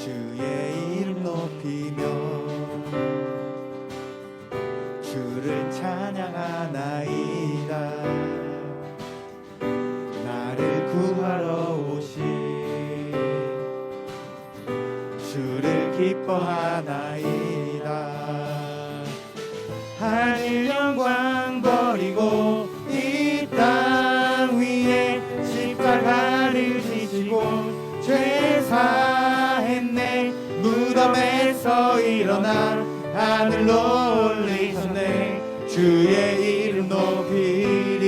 주의 이름 높이며 주를 찬양하나이다. 나를 구하러 오신 주를 기뻐하나이다. 하늘 영광 버리고 이 땅 위에 십자가를 지시고 죄 사했네. 무덤에서 일어나 하늘로 올리셨네. 주의 이름 높이리.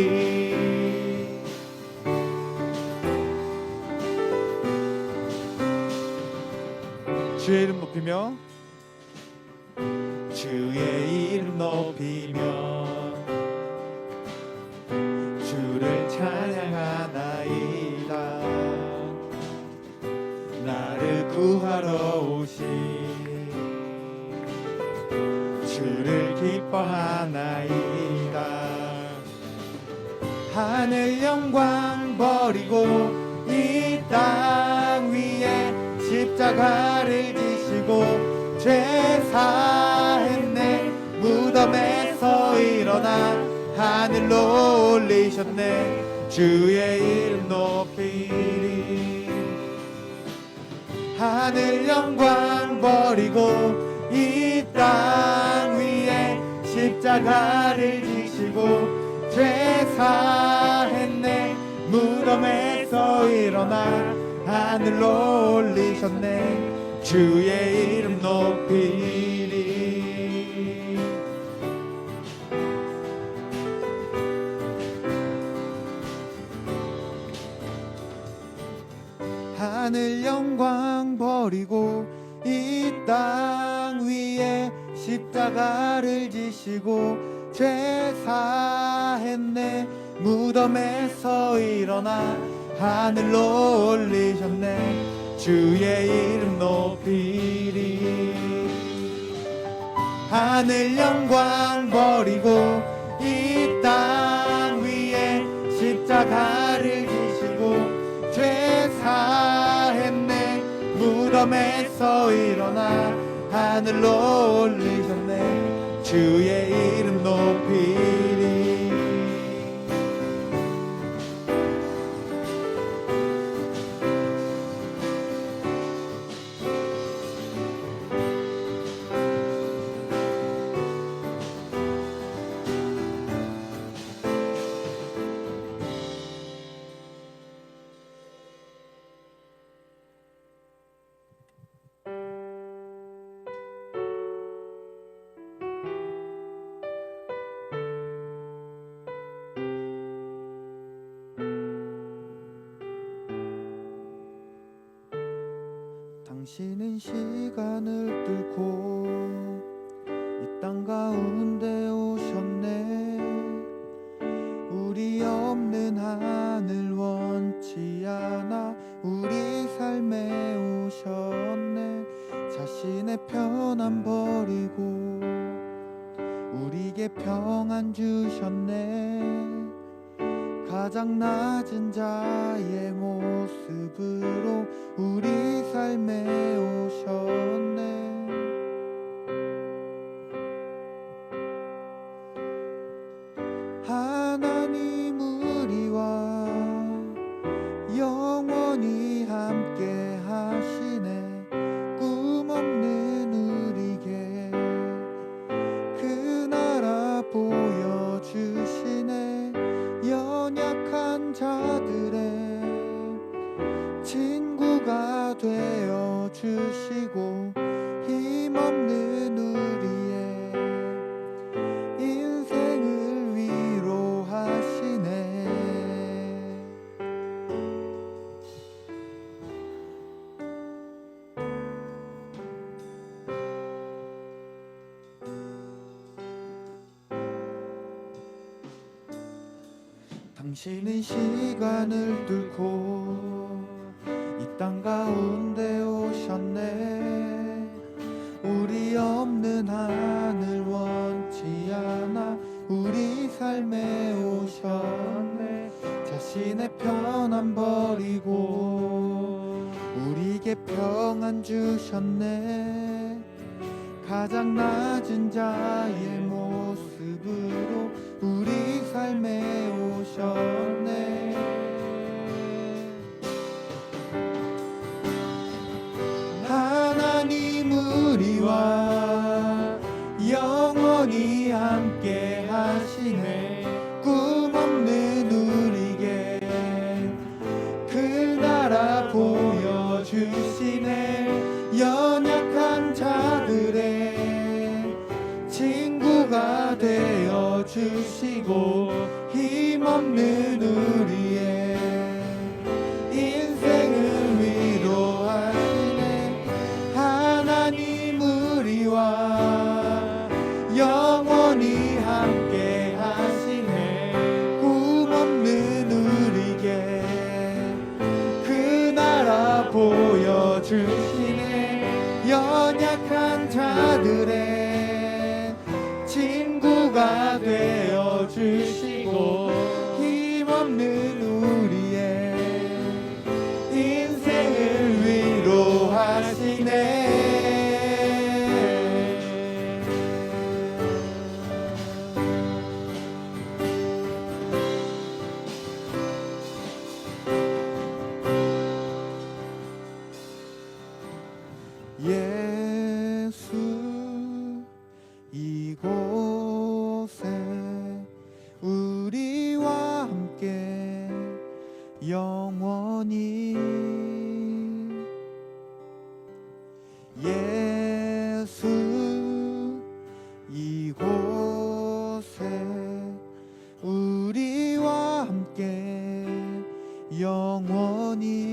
주의 이름 높이며 주의 이름 높이며 주를 찬양하나이다. 나를 구하러 오신 주를 기뻐하나이다. 하늘 영광 버리고 이 땅 위에 십자가를 지시고 죄 사했네. 무덤에서 일어나 하늘로 올리셨네. 주의 이름 높이리. 하늘 영광 버리고 이 땅 위에 십자가를 지시고 죄 사했네. 무덤에서 일어나 하늘로 올리셨네. 주의 이름 높이리. 하늘 영광 버리고 이 땅 위에 십자가를 지시고 죄 사했네. 무덤에서 일어나 하늘로 올리셨네. 주의 이름 높이리. 하늘 영광 버리고 이 땅 위에 십자가를 지시고 죄 사했네. 무덤에서 일어나 하늘로 올리셨네. 주의 이름 높이리. 당신은 시간을 뚫고 이 땅 가운데 오셨네. 우리 없는 하늘 원치 않아 우리 삶에 오셨네. 자신의 편안 버리고 우리에게 평안 주셨네. 가장 낮은 자의 모습으로 우리 삶에 오셨네. 하나님 우리와 영원히 함께 하시네. 꿈 없는 우리에게 그 나라 보여주시네. 연약한 자들의 친구가 되어 주시고 힘없는 우리의 인생을 위로하시네. 당신은 시간을 뚫고 이 땅 가운데 오셨네. 우리 없는 하늘 원치 않아 우리 삶에 오셨네. 자신의 편안 버리고 우리에게 우리에게 평안 주셨네. 가장 낮은 자의 모습으로 우리 삶에 오셨네. 하나님 우리와 영원히 함께 하시네. 꿈 없는 우리에게 그 나라 보여주시네. 연약한 자들의 친구가 되어주시고 힘없는 우리의 인생을 위로하시네. 하나님 우리와 영원히 함께 하시네. 꿈 없는 우리에게 그 나라 보여주시네. 연약한 자들의 친구가 되어주시고 힘없는 우리의 인생을 위로하시네. 예수 이곳에 우리와 함께 영원히. 예수 이곳에 우리와 함께 영원히.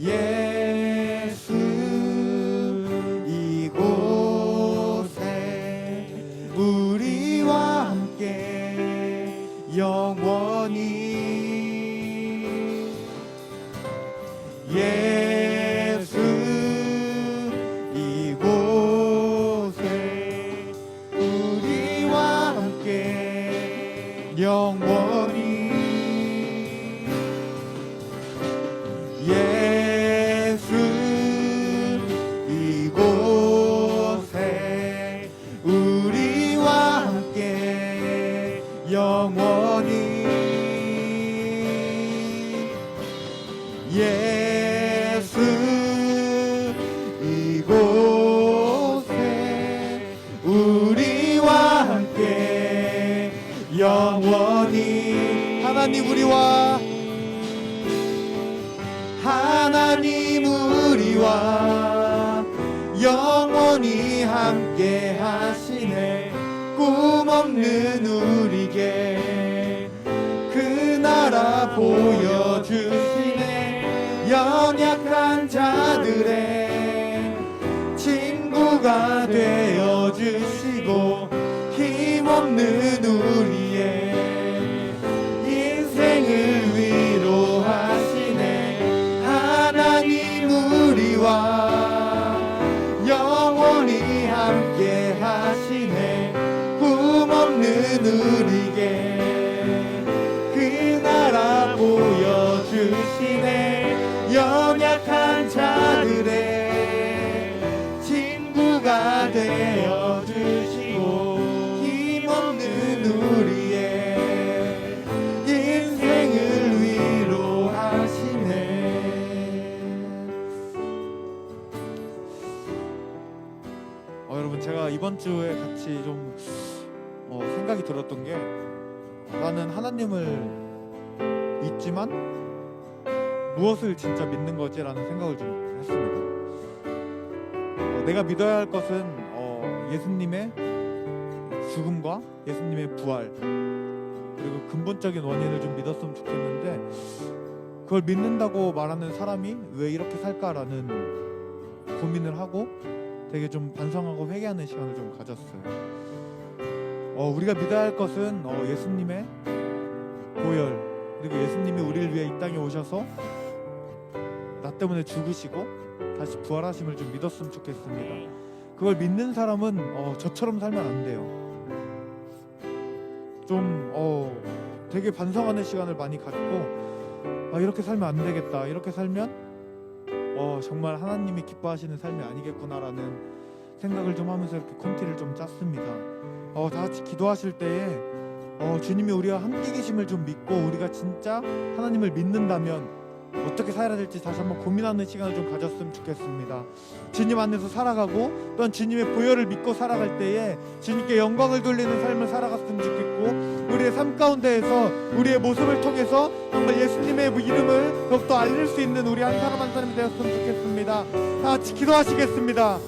예수 이곳에 우리와 함께 영원히. 예수 이곳에 우리와 함께 영원히. 예수 이곳에 우리와 함께 영원히. 예수 이곳에 우리와 함께 영원히. 하나님 우리와 하나님 우리와 영원히 함께 하시네. 꿈 없는 우리에게 그 나라 보여주시네. 연약한 자들의 친구가 되어주시고 힘없는 우리의 인생을 위로하시네. 하나님 우리와 영원히 함께 하시네. 꿈 없는 우리에게 그 나라 보여주시네. 연약한 자들의 친구가 되어주시고 힘없는 우리의 인생을 위로하시네. 여러분, 제가 이번 주에 같이 좀 생각이 들었던 게, 나는 하나님을 믿지만 무엇을 진짜 믿는 거지라는 생각을 좀 했습니다. 내가 믿어야 할 것은 예수님의 죽음과 예수님의 부활, 그리고 근본적인 원인을 좀 믿었으면 좋겠는데, 그걸 믿는다고 말하는 사람이 왜 이렇게 살까라는 고민을 하고 되게 좀 반성하고 회개하는 시간을 좀 가졌어요. 우리가 믿어야 할 것은 예수님의 보혈, 그리고 예수님이 우리를 위해 이 땅에 오셔서 나 때문에 죽으시고 다시 부활하심을 좀 믿었으면 좋겠습니다. 그걸 믿는 사람은 저처럼 살면 안 돼요. 좀 되게 반성하는 시간을 많이 갖고 이렇게 살면 안 되겠다. 이렇게 살면 정말 하나님이 기뻐하시는 삶이 아니겠구나라는 생각을 좀 하면서 이렇게 콘티를 좀 짰습니다. 다 같이 기도하실 때에 주님이 우리와 함께 계심을 좀 믿고 우리가 진짜 하나님을 믿는다면 어떻게 살아야 될지 다시 한번 고민하는 시간을 좀 가졌으면 좋겠습니다. 주님 안에서 살아가고 또한 주님의 보혈을 믿고 살아갈 때에 주님께 영광을 돌리는 삶을 살아갔으면 좋겠고 우리의 삶 가운데에서 우리의 모습을 통해서 정말 예수님의 이름을 더욱더 알릴 수 있는 우리 한 사람 한 사람이 되었으면 좋겠습니다. 다 같이 기도하시겠습니다.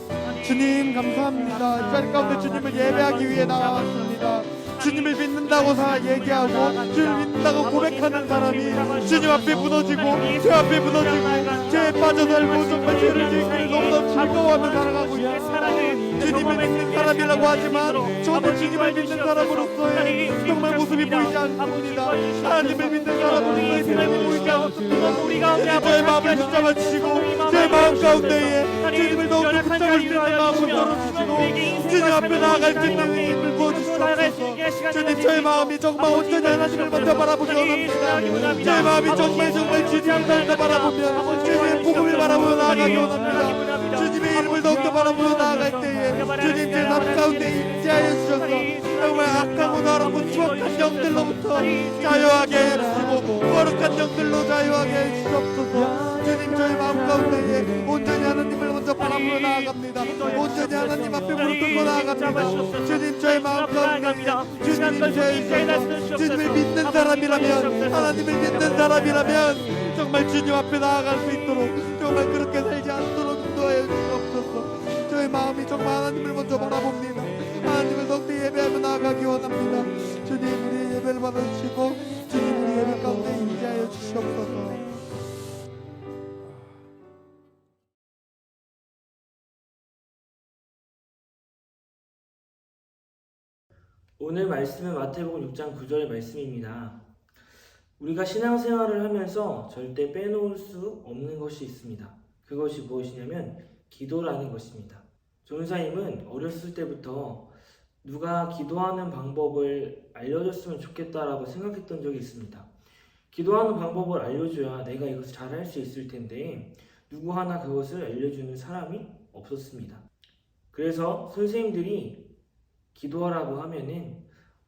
주님 감사합니다. 이 자리 가운데 주님을 예배하기 위해 나왔습니다. 주님을 믿는다고 얘기하고 주님을 믿는다고 고백하는 사람이 주님 앞에 무너지고 죄 앞에 무너지고 죄에 빠져 살고 정말 죄를 지기를 너무나 즐거워하며 살아가고 있습니다. 주님을 믿는 사람이라고 하지만 저는 주님을 믿는 사람으로서의 정말 모습이 보이지 않습니다. 하나님을 믿는 사람으로서의 모습이 보이지 않습니다. 저의 마음을 붙잡아 주시고 제 마음 가운데에 주님을 더욱더 붙잡을 수 있는 마음을 열어주시고 주님 앞에 나아갈 수 있는 힘을 부어주시옵소서. 주님 저의 마음이 정말 온전히 하나님을 먼저 바라보기 원합니다. 제 마음이 정말 주님을 먼저 바라보며 주님의 복음을 바라보며 나아가기 원합니다. 주님의 이름을 더욱더 바라보며 나아갈 때에 주님 제 삶 가운데 임재하여 주셔서 정말 악하고 더럽고 추악한 영들로부터 자유하게 해주시고 거룩한 영들로 자유하게 해주시옵소서. 주님 저희 마음 가운데에 온전히 하나님을 먼저 바라보며 나아갑니다. 온전히 하나님 앞에 무릎 꿇고 나아갑니다. 주님 저희 마음 가운데 주님 저희 주님을 믿는 사람이라면 하나님을 믿는 사람이라면 정말 주님 앞에 나아갈 수 있도록 정말 그렇게 살지 않도록 인도하여 주시옵소서. 저의 마음이 정말 하나님을 먼저 바라봅니다. 하나님을 더욱더 예배하며 나아가기 원합니다. 주님 우리의 예배를 받아주시고 주님 우리 예배 가운데 임재하여 주시옵소서. 오늘 말씀은 마태복음 6장 9절의 말씀입니다. 우리가 신앙생활을 하면서 절대 빼놓을 수 없는 것이 있습니다. 그것이 무엇이냐면 기도라는 것입니다. 전사님은 어렸을 때부터 누가 기도하는 방법을 알려줬으면 좋겠다라고 생각했던 적이 있습니다. 기도하는 방법을 알려줘야 내가 이것을 잘할 수 있을 텐데 누구 하나 그것을 알려주는 사람이 없었습니다. 그래서 선생님들이 기도하라고 하면은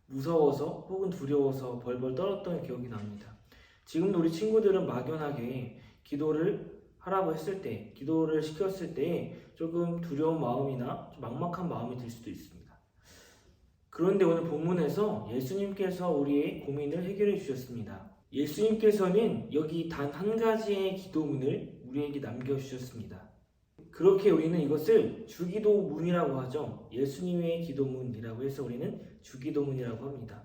무서워서 혹은 두려워서 벌벌 떨었던 기억이 납니다. 지금도 우리 친구들은 막연하게 기도를 하라고 했을 때, 기도를 시켰을 때 조금 두려운 마음이나 좀 막막한 마음이 들 수도 있습니다. 그런데 오늘 본문에서 예수님께서 우리의 고민을 해결해 주셨습니다. 예수님께서는 여기 단 한 가지의 기도문을 우리에게 남겨주셨습니다. 그렇게 우리는 이것을 주기도문이라고 하죠. 예수님의 기도문이라고 해서 우리는 주기도문이라고 합니다.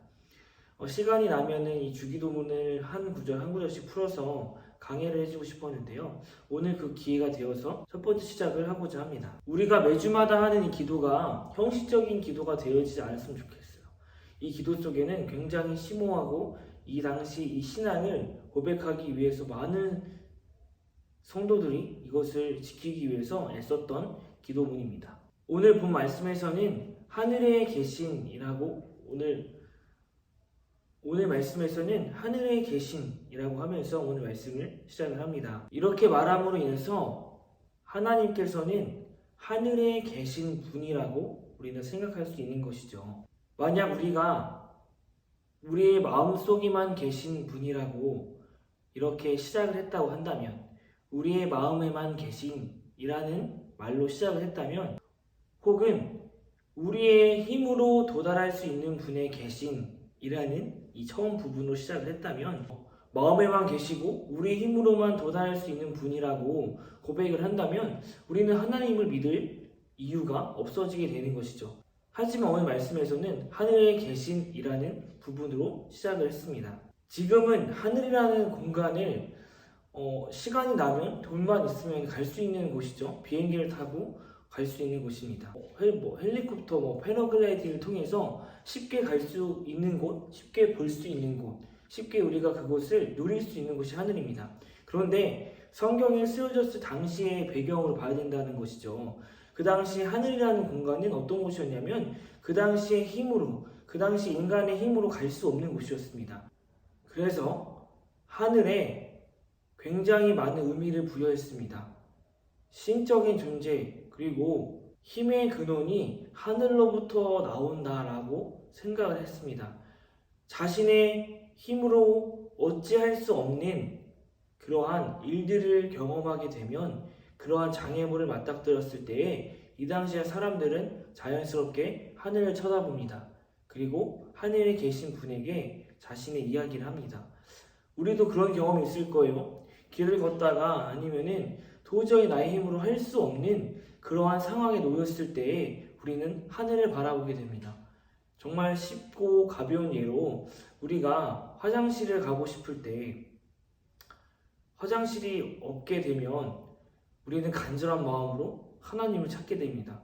시간이 나면은 이 주기도문을 한 구절 한 구절씩 풀어서 강의를 해주고 싶었는데요. 오늘 그 기회가 되어서 첫 번째 시작을 하고자 합니다. 우리가 매주마다 하는 이 기도가 형식적인 기도가 되어지지 않았으면 좋겠어요. 이 기도 속에는 굉장히 심오하고 이 당시 이 신앙을 고백하기 위해서 많은 성도들이 이것을 지키기 위해서 애썼던 기도문입니다. 오늘 본 말씀에서는 하늘에 계신이라고 오늘 말씀에서는 하늘에 계신이라고 하면서 오늘 말씀을 시작을 합니다. 이렇게 말함으로 인해서 하나님께서는 하늘에 계신 분이라고 우리는 생각할 수 있는 것이죠. 만약 우리가 우리의 마음속에만 계신 분이라고 이렇게 시작을 했다고 한다면, 우리의 마음에만 계신이라는 말로 시작을 했다면, 혹은 우리의 힘으로 도달할 수 있는 분의 계신이라는 이 처음 부분으로 시작을 했다면, 마음에만 계시고 우리의 힘으로만 도달할 수 있는 분이라고 고백을 한다면 우리는 하나님을 믿을 이유가 없어지게 되는 것이죠. 하지만 오늘 말씀에서는 하늘에 계신이라는 부분으로 시작을 했습니다. 지금은 하늘이라는 공간을 시간이 나면 돈만 있으면 갈 수 있는 곳이죠. 비행기를 타고 갈 수 있는 곳입니다. 헬리콥터, 패러글라이딩을 통해서 쉽게 갈 수 있는 곳, 쉽게 볼 수 있는 곳, 쉽게 우리가 그곳을 누릴 수 있는 곳이 하늘입니다. 그런데 성경에 쓰여졌을 당시의 배경으로 봐야 된다는 것이죠. 그 당시 하늘이라는 공간은 어떤 곳이었냐면 그 당시의 힘으로, 그 당시 인간의 힘으로 갈 수 없는 곳이었습니다. 그래서 하늘에 굉장히 많은 의미를 부여했습니다. 신적인 존재 그리고 힘의 근원이 하늘로부터 나온다라고 생각을 했습니다. 자신의 힘으로 어찌할 수 없는 그러한 일들을 경험하게 되면 그러한 장애물을 맞닥뜨렸을 때에 이 당시의 사람들은 자연스럽게 하늘을 쳐다봅니다. 그리고 하늘에 계신 분에게 자신의 이야기를 합니다. 우리도 그런 경험이 있을 거예요. 길을 걷다가 아니면은 도저히 나의 힘으로 할 수 없는 그러한 상황에 놓였을 때에 우리는 하늘을 바라보게 됩니다. 정말 쉽고 가벼운 예로 우리가 화장실을 가고 싶을 때 화장실이 없게 되면 우리는 간절한 마음으로 하나님을 찾게 됩니다.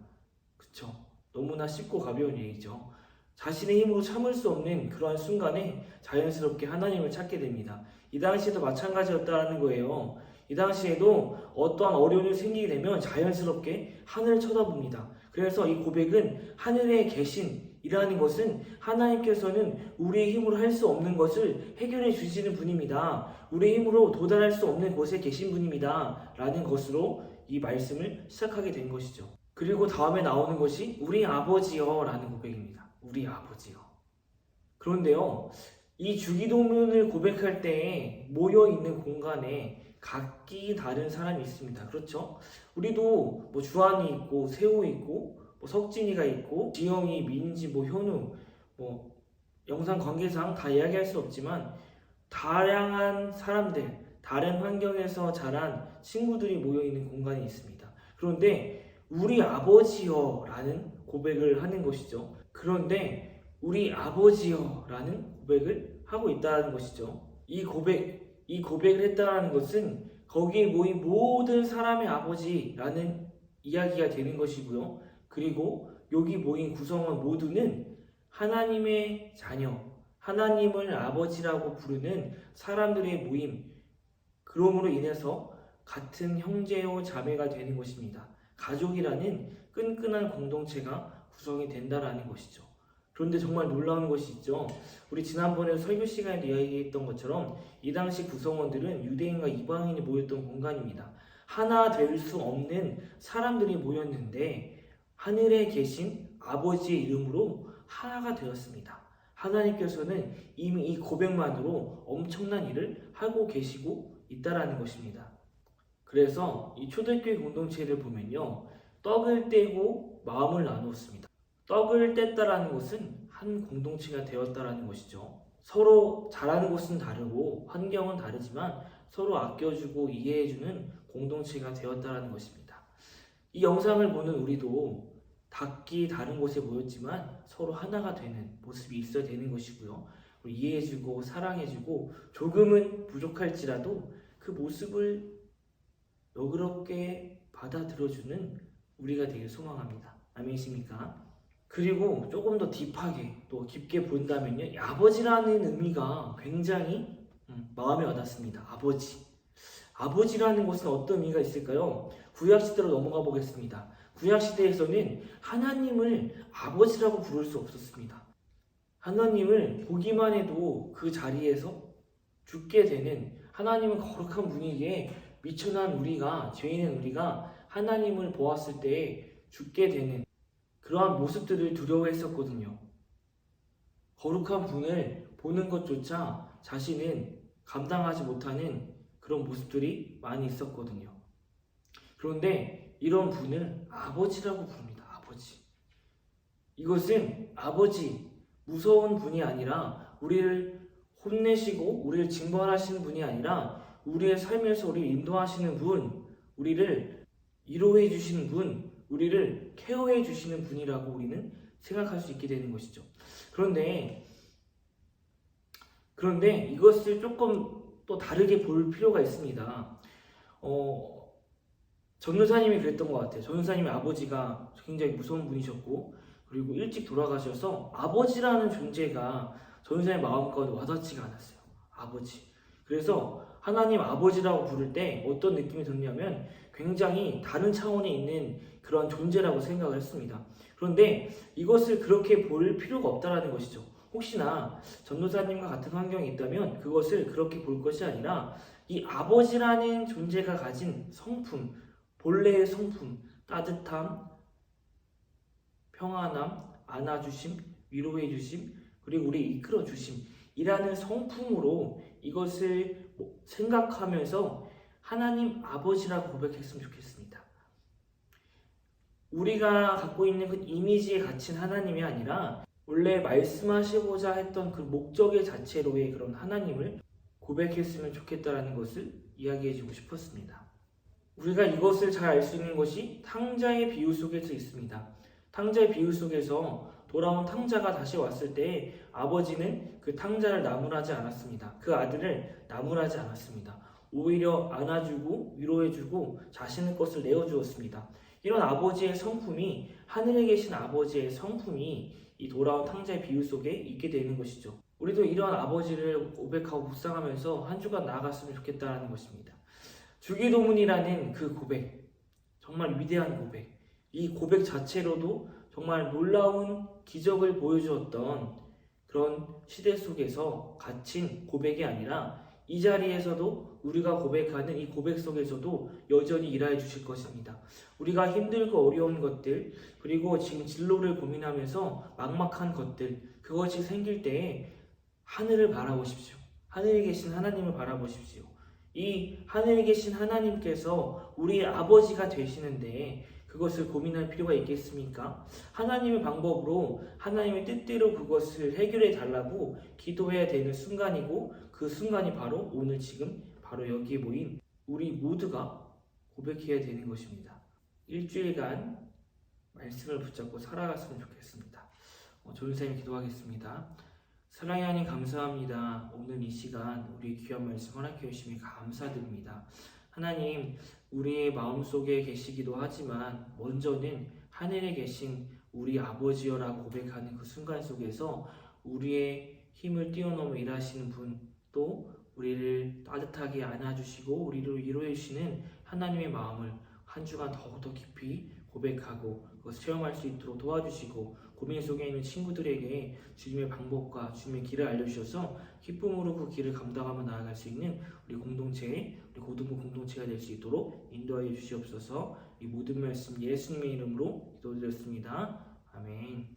그쵸? 너무나 쉽고 가벼운 얘기죠. 자신의 힘으로 참을 수 없는 그러한 순간에 자연스럽게 하나님을 찾게 됩니다. 이 당시에도 마찬가지였다는 거예요. 이 당시에도 어떠한 어려움이 생기게 되면 자연스럽게 하늘을 쳐다봅니다. 그래서 이 고백은 하늘에 계신이라는 것은 하나님께서는 우리의 힘으로 할 수 없는 것을 해결해 주시는 분입니다. 우리의 힘으로 도달할 수 없는 곳에 계신 분입니다. 라는 것으로 이 말씀을 시작하게 된 것이죠. 그리고 다음에 나오는 것이 우리 아버지여 라는 고백입니다. 우리 아버지여. 그런데요, 이 주기도문을 고백할 때에 모여있는 공간에 각기 다른 사람이 있습니다. 그렇죠? 우리도 뭐 주한이 있고 세호 있고 뭐 석진이가 있고 지영이, 민지, 뭐 현우 뭐 영상 관계상 다 이야기할 수 없지만 다양한 사람들, 다른 환경에서 자란 친구들이 모여있는 공간이 있습니다. 그런데 우리 아버지여 라는 고백을 하는 것이죠. 그런데 우리 아버지여 라는 고백을 하고 있다는 것이죠. 이 고백을 했다는 것은 거기에 모인 모든 사람의 아버지라는 이야기가 되는 것이고요. 그리고 여기 모인 구성원 모두는 하나님의 자녀, 하나님을 아버지라고 부르는 사람들의 모임, 그럼으로 인해서 같은 형제요 자매가 되는 것입니다. 가족이라는 끈끈한 공동체가 구성이 된다라는 것이죠. 그런데 정말 놀라운 것이 있죠. 우리 지난번에 설교 시간에도 이야기했던 것처럼 이 당시 구성원들은 유대인과 이방인이 모였던 공간입니다. 하나 될 수 없는 사람들이 모였는데 하늘에 계신 아버지의 이름으로 하나가 되었습니다. 하나님께서는 이미 이 고백만으로 엄청난 일을 하고 계시고 있다라는 것입니다. 그래서 이 초대교회 공동체를 보면요, 떡을 떼고 마음을 나누었습니다. 떡을 뗐다라는 것은 한 공동체가 되었다라는 것이죠. 서로 잘하는 곳은 다르고 환경은 다르지만 서로 아껴주고 이해해주는 공동체가 되었다라는 것입니다. 이 영상을 보는 우리도 각기 다른 곳에 모였지만 서로 하나가 되는 모습이 있어야 되는 것이고요. 이해해주고 사랑해주고 조금은 부족할지라도 그 모습을 너그럽게 받아들여주는 우리가 되길 소망합니다. 아멘이십니까? 그리고 조금 더 딥하게 또 깊게 본다면요, 아버지라는 의미가 굉장히 마음에 와닿습니다. 아버지라는 것은 어떤 의미가 있을까요? 구약시대로 넘어가 보겠습니다. 구약시대에서는 하나님을 아버지라고 부를 수 없었습니다. 하나님을 보기만 해도 그 자리에서 죽게 되는, 하나님은 거룩한 분이기에 미천한 우리가, 죄인은 우리가 하나님을 보았을 때 죽게 되는 그러한 모습들을 두려워했었거든요. 거룩한 분을 보는 것조차 자신은 감당하지 못하는 그런 모습들이 많이 있었거든요. 그런데 이런 분을 아버지라고 부릅니다. 아버지. 이것은 아버지, 무서운 분이 아니라 우리를 혼내시고 우리를 징벌하시는 분이 아니라 우리의 삶에서 우리를 인도하시는 분, 우리를 위로해 주시는 분, 우리를 케어해 주시는 분이라고 우리는 생각할 수 있게 되는 것이죠. 그런데 이것을 조금 또 다르게 볼 필요가 있습니다. 전도사님이 그랬던 것 같아요. 전도사님의 아버지가 굉장히 무서운 분이셨고 그리고 일찍 돌아가셔서 아버지라는 존재가 전도사님 마음가운데 와닿지가 않았어요. 아버지. 그래서 하나님 아버지라고 부를 때 어떤 느낌이 들냐면 굉장히 다른 차원에 있는 그런 존재라고 생각을 했습니다. 그런데 이것을 그렇게 볼 필요가 없다라는 것이죠. 혹시나 전도사님과 같은 환경이 있다면 그것을 그렇게 볼 것이 아니라 이 아버지라는 존재가 가진 성품, 본래의 성품, 따뜻함, 평안함, 안아주심, 위로해주심, 그리고 우리 이끌어주심이라는 성품으로 이것을 생각하면서 하나님 아버지라고 고백했으면 좋겠습니다. 우리가 갖고 있는 그 이미지에 갇힌 하나님이 아니라 원래 말씀하시고자 했던 그 목적의 자체로의 그런 하나님을 고백했으면 좋겠다라는 것을 이야기해주고 싶었습니다. 우리가 이것을 잘 알 수 있는 것이 탕자의 비유 속에서 있습니다. 탕자의 비유 속에서 돌아온 탕자가 다시 왔을 때 아버지는 그 탕자를 나무라지 않았습니다. 그 아들을 나무라지 않았습니다. 오히려 안아주고 위로해주고 자신의 것을 내어주었습니다. 이런 아버지의 성품이, 하늘에 계신 아버지의 성품이 이 돌아온 탕자의 비유 속에 있게 되는 것이죠. 우리도 이런 아버지를 고백하고 묵상하면서 한 주간 나아갔으면 좋겠다는 것입니다. 주기도문이라는 그 고백, 정말 위대한 고백, 이 고백 자체로도 정말 놀라운 기적을 보여주었던 그런 시대 속에서 갇힌 고백이 아니라 이 자리에서도 우리가 고백하는 이 고백 속에서도 여전히 일하여 주실 것입니다. 우리가 힘들고 어려운 것들, 그리고 지금 진로를 고민하면서 막막한 것들, 그것이 생길 때에 하늘을 바라보십시오. 하늘에 계신 하나님을 바라보십시오. 이 하늘에 계신 하나님께서 우리의 아버지가 되시는데 그것을 고민할 필요가 있겠습니까? 하나님의 방법으로, 하나님의 뜻대로 그것을 해결해 달라고 기도해야 되는 순간이고, 그 순간이 바로 오늘 지금 바로 여기에 모인 우리 모두가 고백해야 되는 것입니다. 일주일간 말씀을 붙잡고 살아갔으면 좋겠습니다. 조윤쌤이 기도하겠습니다. 사랑의 하나님 감사합니다. 오늘 이 시간 우리 귀한 말씀 허락해 주심에 감사드립니다. 하나님, 우리의 마음속에 계시기도 하지만 먼저는 하늘에 계신 우리 아버지여라고 고백하는 그 순간 속에서 우리의 힘을 뛰어넘어 일하시는 분, 또 우리를 따뜻하게 안아주시고 우리를 위로해 주시는 하나님의 마음을 한 주간 더욱더 깊이 고백하고 그것을 체험할 수 있도록 도와주시고, 고민 속에 있는 친구들에게 주님의 방법과 주님의 길을 알려주셔서 기쁨으로 그 길을 감당하며 나아갈 수 있는 우리 공동체, 우리 고등부 공동체가 될 수 있도록 인도하여 주시옵소서. 이 모든 말씀 예수님의 이름으로 기도드렸습니다. 아멘.